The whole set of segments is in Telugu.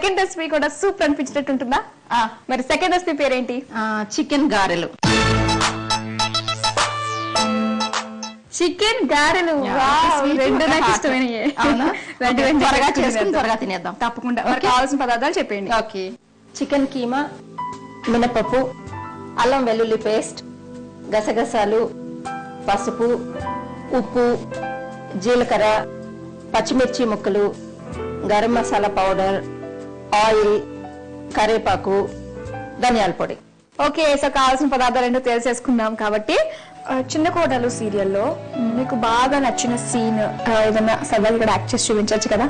సెకండ్ రెసిపీ కూడా సూపర్ అనిపించినట్టు ఉంటుందా? మరి సెకండ్ రెసిపీ పేరేంటి? చికెన్ గారెలు. చికెన్ గారెలు రెండు నాకు ఇష్టమైనయే. త్వరగా చేసుకుని త్వరగా తినేద్దాం. తప్పకుండా. కావాల్సిన పదార్థాలు చెప్పండి. ఓకే, చికెన్ కీమా, మినపప్పు, అల్లం వెల్లుల్లి పేస్ట్, గసగసాలు, పసుపు, ఉప్పు, జీలకర్ర, పచ్చిమిర్చి ముక్కలు, గరం మసాలా పౌడర్, ఆయిల్, కరివేపాకు, ధనియాల పొడి. ఓకే, సో కావాల్సిన పదార్థాలు ఏంటో తెలిసేసుకున్నాం. కాబట్టి చిన్న కోడలు సీరియల్లో మీకు బాగా నచ్చిన సీన్ ఏదైనా సరదాగా ఇక్కడ యాక్ట్ చేసి చూపించవచ్చు కదా?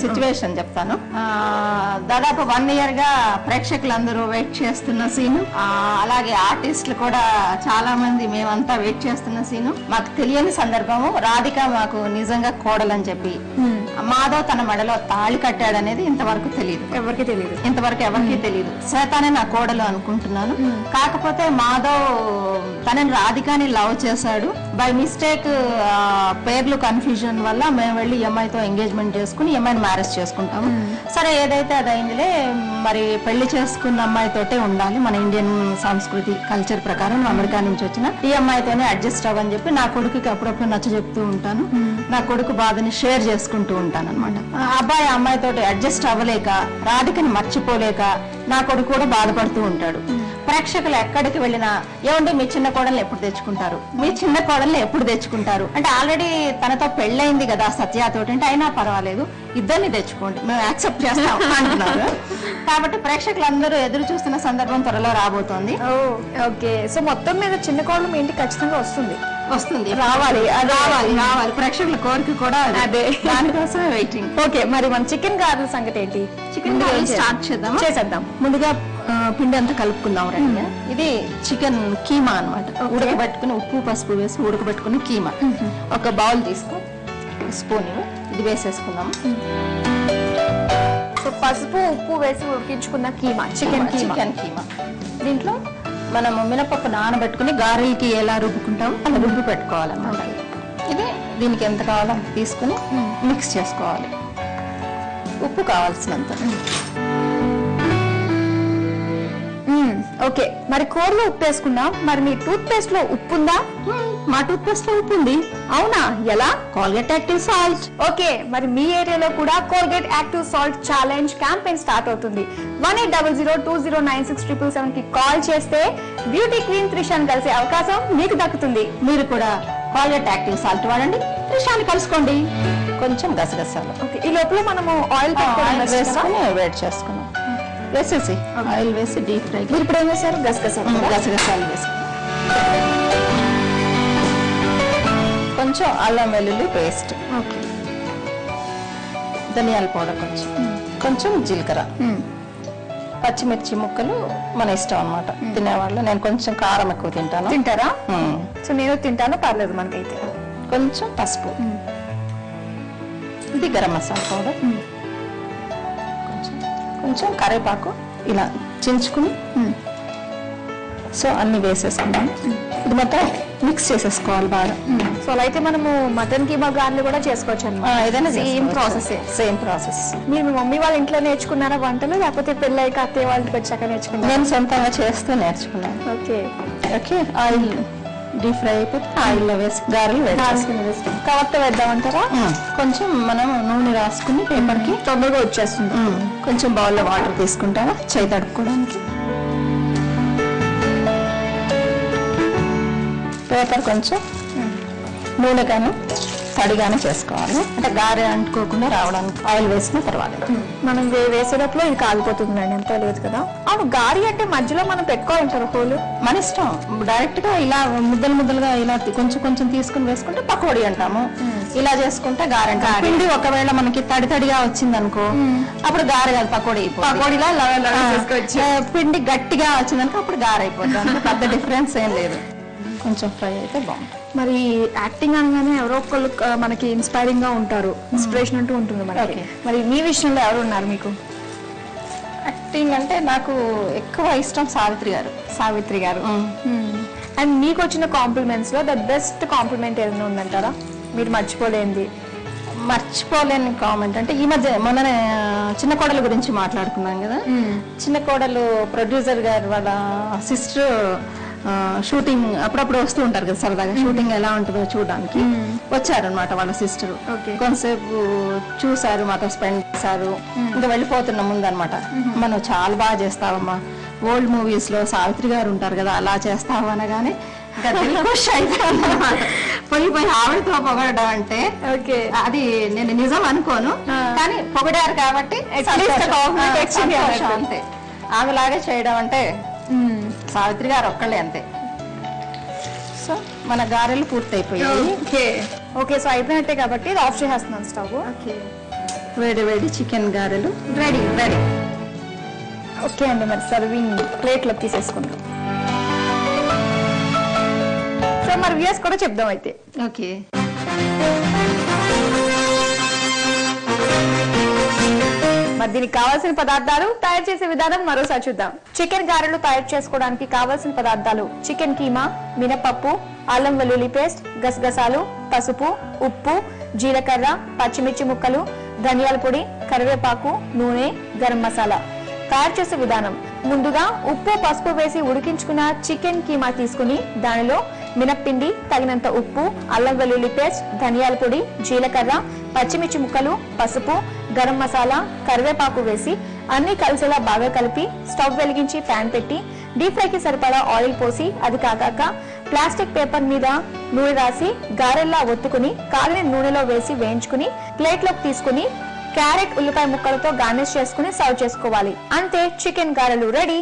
సిచ్యువేషన్ చెప్తాను. దాదాపు 1 year గా ప్రేక్షకులందరూ వెయిట్ చేస్తున్న సీను, అలాగే ఆర్టిస్టులు కూడా చాలా మంది మేమంతా వెయిట్ చేస్తున్న సీను. మాకు తెలియని సందర్భము, రాధిక మాకు నిజంగా కోడలని చెప్పి మాధవ్ తన మెడలో తాళి కట్టాడనేది ఇంతవరకు తెలియదు, ఎవరికి తెలియదు. శ్వేతానే నా కోడలు అనుకుంటున్నాను. కాకపోతే మాధవ్ తనని రాధికాని లవ్ చేశాడు. బై మిస్టేక్ పేర్లు కన్ఫ్యూజన్ వల్ల మేము వెళ్ళి అమ్మాయితో ఎంగేజ్మెంట్ చేసుకుని అమ్మాయిని మ్యారేజ్ చేసుకుంటాము. సరే, ఏదైతే అదైందిలే. మరి పెళ్లి చేసుకున్న అమ్మాయితోటే ఉండాలి, మన ఇండియన్ సంస్కృతి కల్చర్ ప్రకారం. అమెరికా నుంచి వచ్చిన ఈ అమ్మాయితోనే అడ్జస్ట్ అవ్వని చెప్పి నా కొడుకుకి అప్పుడప్పుడు నచ్చ చెప్తూ ఉంటాను. నా కొడుకు బాధని షేర్ చేసుకుంటూ ఉంటాను అనమాట. అబ్బాయి అమ్మాయితోటి అడ్జస్ట్ అవ్వలేక, రాధికని మర్చిపోలేక నా కొడుకు కూడా బాధపడుతూ ఉంటాడు. ప్రేక్షకులు ఎక్కడికి వెళ్ళినా, ఏమంటే మీ చిన్న కోడల్ని ఎప్పుడు తెచ్చుకుంటారు అంటే ఆల్రెడీ తనతో పెళ్ళైంది కదా సత్యతోటి, అంటే అయినా పర్వాలేదు, ఇద్దరిని తెచ్చుకోండి, మేము యాక్సెప్ట్ చేస్తాం అంటున్నారు. కాబట్టి ప్రేక్షకులందరూ ఎదురు చూస్తున్న సందర్భం త్వరలో రాబోతోంది. ఓకే, సో మొత్తం మీద చిన్న కోడలు మీ ఇంటికి ఖచ్చితంగా వస్తుంది. రావాలి. ప్రేక్షకుల కోరిక కూడా అదే, దానికోసమే వెయిటింగ్. ఓకే, మరి మన చికెన్ గారెల సంగతి ఏంటి? చికెన్ స్టార్ట్ చేద్దాం. ముందుగా పిండి అంతా కలుపుకుందాం. రండి, ఇది చికెన్ కీమా అనమాట. ఉడకబెట్టుకుని ఉప్పు పసుపు వేసి ఉడకబెట్టుకుని కీమా. ఒక బౌల్ తీసుకో, స్పూన్ ఇది వేసేసుకుందాం. సో పసుపు ఉప్పు వేసి ఉడికించుకున్న కీమా, చికెన్ కీమా. దీంట్లో మనము మినపప్పు నానబెట్టుకుని గారెలకి ఎలా రుబ్బుకుంటామో అలా రుబ్బు పెట్టుకోవాలన్నమాట. ఇది దీనికి ఎంత కావాలో అంత తీసుకుని మిక్స్ చేసుకోవాలి. ఉప్పు కావాల్సినంత. ఓకే, మరి కూరలో ఉప్పు వేసుకున్నాం. మరి మీ టూత్ పేస్ట్ లో ఉప్పు ఉందా? మా టూత్ పేస్ట్ లో ఉప్పు ఉంది. అవునా? ఎలా? Colgate active salt. ఓకే, మరి మీ ఏరియాలో కూడా Colgate active salt challenge campaign start అవుతుంది. 1800209677 కి కాల్ చేస్తే బ్యూటీ క్వీన్ త్రిషాని కలిసే అవకాశం మీకు దక్కుతుంది. మీరు కూడా కోల్గేట్ యాక్టివ్ సాల్ట్ వాడండి, త్రిషాని కలుసుకోండి. కొంచెం గసగసాలు. ఓకే, ఈ లోపల మనము ఆయిల్ వేసుకుని వేడి చేసుకున్నాం. వేసేసి ఆయిల్ వేసి డీప్ ఫ్రై. మీరు ఇప్పుడు ఏం వేసారు? గసగసాలు వేసి కొంచెం అల్లం వెల్లుల్లి పేస్ట్, ధనియాల పౌడర్, కొంచెం జీలకర్ర, పచ్చిమిర్చి ముక్కలు మన ఇష్టం అనమాట. తినేవాళ్ళు, నేను కొంచెం కారం ఎక్కువ తింటాను. తింటారా? సో నేను తింటాను, పర్లేదు మనకైతే. కొంచెం పసుపు, ఇది గరం మసాలా పౌడర్, కొంచెం కరివేపాకు ఇలా చించుకుని, సో అన్ని వేసేసుకున్నాను. ఇది మొత్తం మిక్స్ చేసేసుకోవాలి బాగా. సో అలా అయితే మనము మటన్ కీమా గారెలు కూడా చేసుకోవచ్చు అన్నమాట. ఏదైనా సేమ్ ప్రాసెస్. మీరు మీ మమ్మీ వాళ్ళ ఇంట్లో నేర్చుకున్నారా వంటలు, లేకపోతే పెళ్ళైక అత్తయ్య వాళ్ళ ఇంటికి వచ్చాక నేర్చుకున్నారా? నేను సొంతంగా చేస్తూ నేర్చుకున్నాను. ఓకే, ఆయిల్ డీప్ ఫ్రై అయిపోతే ఆయిల్లో వేసి గారెలు కవర్తో వేద్దామంటారా? కొంచెం మనం నూనె రాసుకుని పేపర్కి తొందరగా వచ్చేస్తుంది. కొంచెం బౌల్లో వాటర్ తీసుకుంటారా చేయి తడుపుకోవడానికి. పేపర్ కొంచెం నూనెగాను తడిగానే చేసుకోవాలి, అంటే గారె అంటుకోకుండా రావడానికి. ఆయిల్ వేసిన తర్వాత మనం వేసేటప్పుడు ఇది కాలిపోతుందండి, ఎంత లేదు కదా. అవును, గారి అంటే మధ్యలో మనం పెట్టుకోవాలంటారు హోలు? మన ఇష్టం. డైరెక్ట్ గా ఇలా ముద్దలుగా ఇలా కొంచెం తీసుకుని వేసుకుంటే పకోడీ అంటాము. ఇలా చేసుకుంటే గారె అంటాము. పిండి ఒకవేళ మనకి తడిగా వచ్చింది అనుకో, అప్పుడు గారె కాదు, పకోడీ. పకోడీలా పిండి గట్టిగా వచ్చిందనుకో అప్పుడు గారె అయిపోతుంది. అంటే పెద్ద డిఫరెన్స్ ఏం లేదు, కొంచెం ఫ్రై అయితే బాగుంటుంది. మరి యాక్టింగ్ అనగానే ఎవరో ఒకళ్ళు మనకి ఇన్స్పైరింగ్ గా ఉంటారు, ఇన్స్పిరేషన్ అంటూ ఉంటుంది మనకి. మరి మీ విషయంలో ఎవరు ఉన్నారు మీకు? యాక్టింగ్ అంటే నాకు ఎక్కువ ఇష్టం సావిత్రి గారు. అండ్ మీకు వచ్చిన కాంప్లిమెంట్స్ లో ద బెస్ట్ కాంప్లిమెంట్ ఏదైనా ఉందంటారా, మీరు మర్చిపోలేంది? మర్చిపోలేని కామెంట్ అంటే ఈ మధ్య మొన్ననే చిన్న కోడలు గురించి మాట్లాడుకున్నాం కదా. చిన్న కోడలు ప్రొడ్యూసర్ గారు వాళ్ళ సిస్టర్ షూటింగ్ అప్పుడప్పుడు వస్తూ ఉంటారు కదా సరదాగా, షూటింగ్ ఎలా ఉంటుందో చూడడానికి వచ్చారు అనమాట వాళ్ళ సిస్టర్. కొంతసేపు చూసారు, మాతో స్పెండ్ చేశారు. ఇంకా వెళ్ళిపోతున్న ముందు అనమాట, మనం చాలా బాగా చేస్తావమ్మా, ఓల్డ్ మూవీస్ లో సావిత్రి గారు ఉంటారు కదా అలా చేస్తావు అనగానే పోయి ఆవిడతో పొగడడం అంటే అది నేను నిజం అనుకోను, కానీ పొగిడారు కాబట్టి అంతే. ఆమెలాగే చేయడం అంటే సావిత్రి గారు ఒక్కళ్ళే అంతే. సో మన గారెలు పూర్తయిపోయాయి. ఓకే, సో అయిపోయినట్టే కాబట్టి ఇది ఆఫ్ చేసేస్తున్నాను స్టవ్. వేడి వేడి చికెన్ గారెలు రెడీ రెడీ. ఓకే అండి, మరి సర్వింగ్ ప్లేట్లో తీసేసుకుందాం. సో మరి వ్యూస్ కూడా చెప్దాం అయితే. ఓకే, మరి దీనికి కావాల్సిన పదార్థాలు, తయారు చేసే విధానం మరోసారి చూద్దాం. చికెన్ గారెలు తయారు చేసుకోవడానికి కావాల్సిన పదార్థాలు: చికెన్ కీమా, మినపప్పు, అల్లం వెల్లుల్లి పేస్ట్, గసగసాలు, పసుపు, ఉప్పు, జీలకర్ర, పచ్చిమిర్చి ముక్కలు, ధనియాల పొడి, కరివేపాకు, నూనె, గరం మసాలా. తయారు చేసే విధానం: ముందుగా ఉప్పు పసుపు వేసి ఉడికించుకున్న చికెన్ కీమా తీసుకుని దానిలో మినప్పిండి, తగినంత ఉప్పు, అల్లం వెల్లుల్లి పేస్ట్, ధనియాల పొడి, జీలకర్ర, పచ్చిమిర్చి ముక్కలు, పసుపు, గరం మసాలా, కరివేపాకు వేసి అన్ని కలిసేలా బాగా కలిపి స్టవ్ వెలిగించి ప్యాన్ పెట్టి డీప్ ఫ్రైకి సరిపడా ఆయిల్ పోసి అది కాగాక ప్లాస్టిక్ పేపర్ మీద నూనె రాసి గారెల్లా ఒత్తుకుని కాగిన నూనెలో వేసి వేయించుకుని ప్లేట్లోకి తీసుకుని క్యారెట్, ఉల్లిపాయ ముక్కలతో గార్నిష్ చేసుకుని సర్వ్ చేసుకోవాలి. అంతే, చికెన్ గారెలు రెడీ.